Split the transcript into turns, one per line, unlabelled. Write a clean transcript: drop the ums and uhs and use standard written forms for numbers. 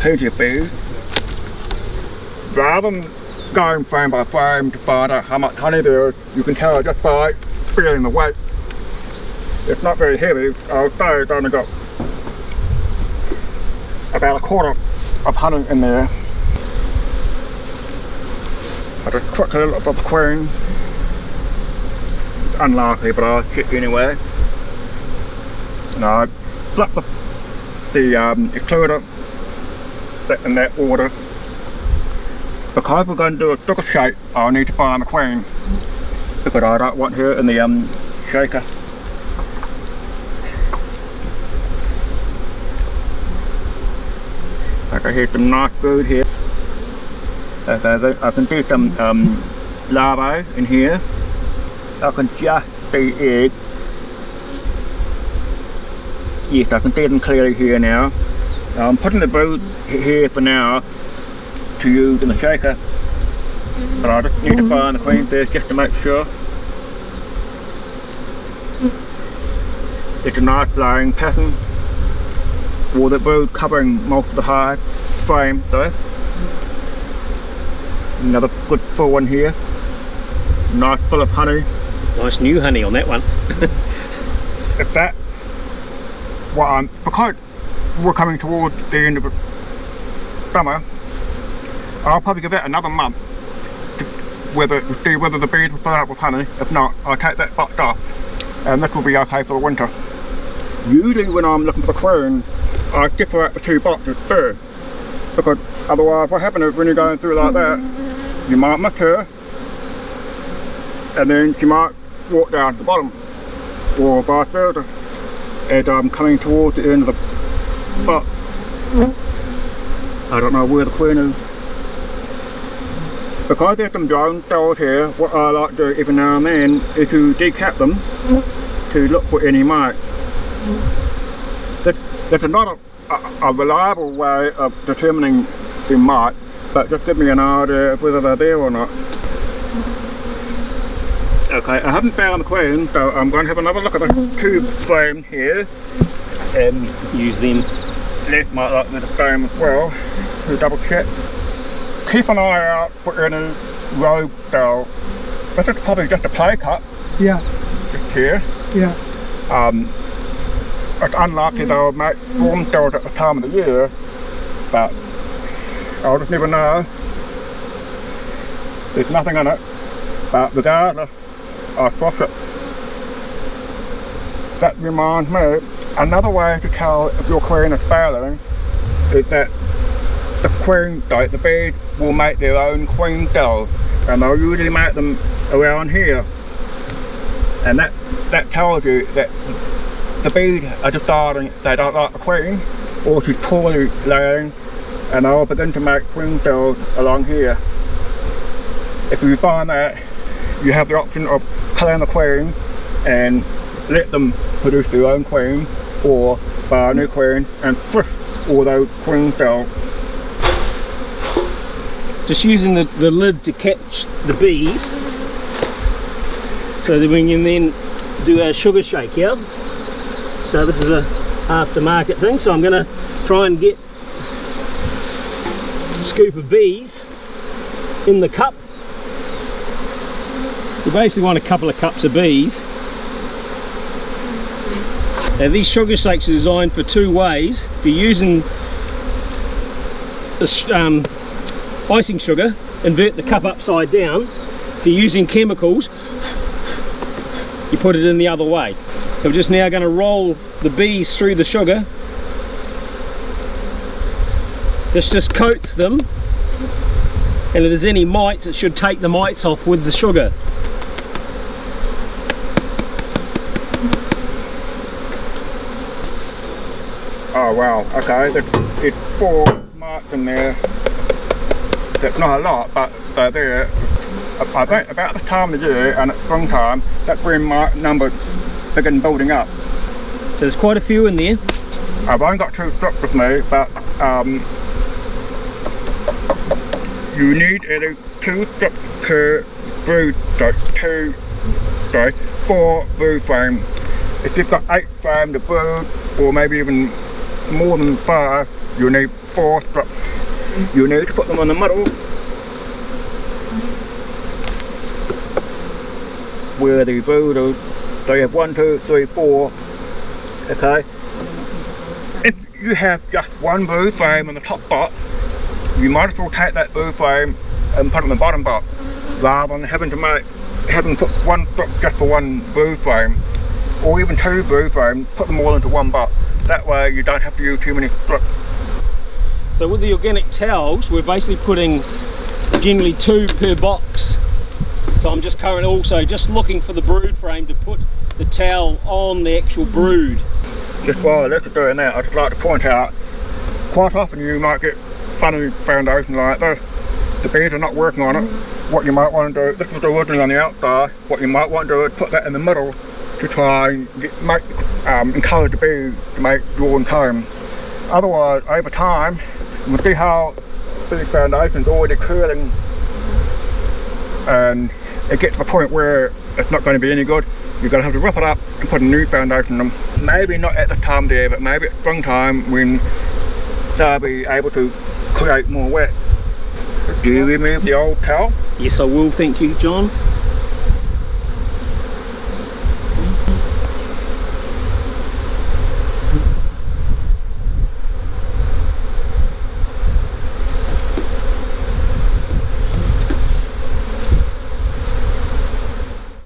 plenty of bees. Rather than going frame by frame to find out how much honey there is, you can tell just by feeling the weight. It's not very heavy. I'll say it's only got about a quarter of honey in there. I just quickly look for the queen. It's unlikely, but I'll check anyway. And I flip the excluder in that order. Because we're going to do a sugar shake, I'll need to find the queen, because I don't want her in the shaker. Okay, here's some nice food here. I can see some larvae in here. I can just see eggs. Yes, I can see them clearly here now. I'm putting the brood here for now to use in the shaker, but I just need to find the queen first just to make sure. It's a nice flying pattern with the brood covering most of the hive frame though. Another good full one here, nice full of honey.
Nice new honey on that one.
If that, because we're coming towards the end of the summer, I'll probably give that another month to see whether the bees will fill out with honey. If not, I'll take that box off, and this will be okay for the winter. Usually when I'm looking for the queen, I separate the two boxes first, because otherwise what happens is when you're going through like that, you might miss her, and then she might walk down to the bottom, or vice versa, as I'm coming towards the end of the box. I don't know where the queen is. Because there's some drone cells here, what I like to do every now and then is to decap them to look for any mites. That's not a reliable way of determining the mite, but just give me an idea of whether they're there or not. Okay, I haven't found the queen, so I'm going to have another look at the tube frame here and
use them.
Les might like the frame as well to double check. Keep an eye out for any rogue cell. This is probably just a play cut.
Yeah.
Just here.
Yeah.
It's unlikely they'll make swarm cells at the time of the year, but I'll just never know. There's nothing in it, but regardless, I'll cross it. That reminds me, another way to tell if your queen is failing is that the bees will make their own queen cells, and they'll usually make them around here, and that tells you that the bees are deciding they don't like the queen, or she's poorly laying, and they'll begin to make queen cells along here. If you find that, you have the option of killing the queen and let them produce their own queen, or buy a new queen and frisk all those queen cells.
Just using the lid to catch the bees, so that we can then do our sugar shake, yeah? So this is a aftermarket thing, so I'm going to try and get a scoop of bees in the cup. You basically want a couple of cups of bees. Now these sugar shakes are designed for two ways. If you're using this icing sugar, invert the cup upside down. If you're using chemicals, you put it in the other way. So we're just now going to roll the bees through the sugar. This just coats them, and if there's any mites, it should take the mites off with the sugar.
Oh wow, okay, there's 4 mites in there. That's not a lot, but they're there. I think about the time of the year, and it's springtime, that's when mite numbers begin building up.
So there's quite a few in there.
I've only got 2 strips with me, but you need at least 2 strips per brood, 4 brood frames. If you've got 8 frames of brood, or maybe even more than 5, you need 4 strips. You need to put them on the middle where the brood are. So you have 1, 2, 3, 4. Okay. If you have just one brood frame on the top box, you might as well take that brood frame and put it on the bottom box, rather than having to put one strip just for one brood frame, or even 2 brood frames. Put them all into one box. That way you don't have to use too many strips.
So with the organic towels, we're basically putting generally 2 per box. So I'm just currently also just looking for the brood frame to put the towel on the actual brood.
Just while let's doing that, I'd just like to point out, quite often you might get funny foundation like this. The bees are not working on it. What you might want to do, this was originally on the outside, what you might want to do is put that in the middle to try and encourage the bees to make your own comb. Otherwise, over time, you can see how the foundation's already curling, and it gets to the point where it's not going to be any good. You're going to have to rip it up and put a new foundation on them. Maybe not at this time of the year, but maybe at springtime when they'll be able to create more wet. Do you remove the old towel?
Yes, I will, thank you, John.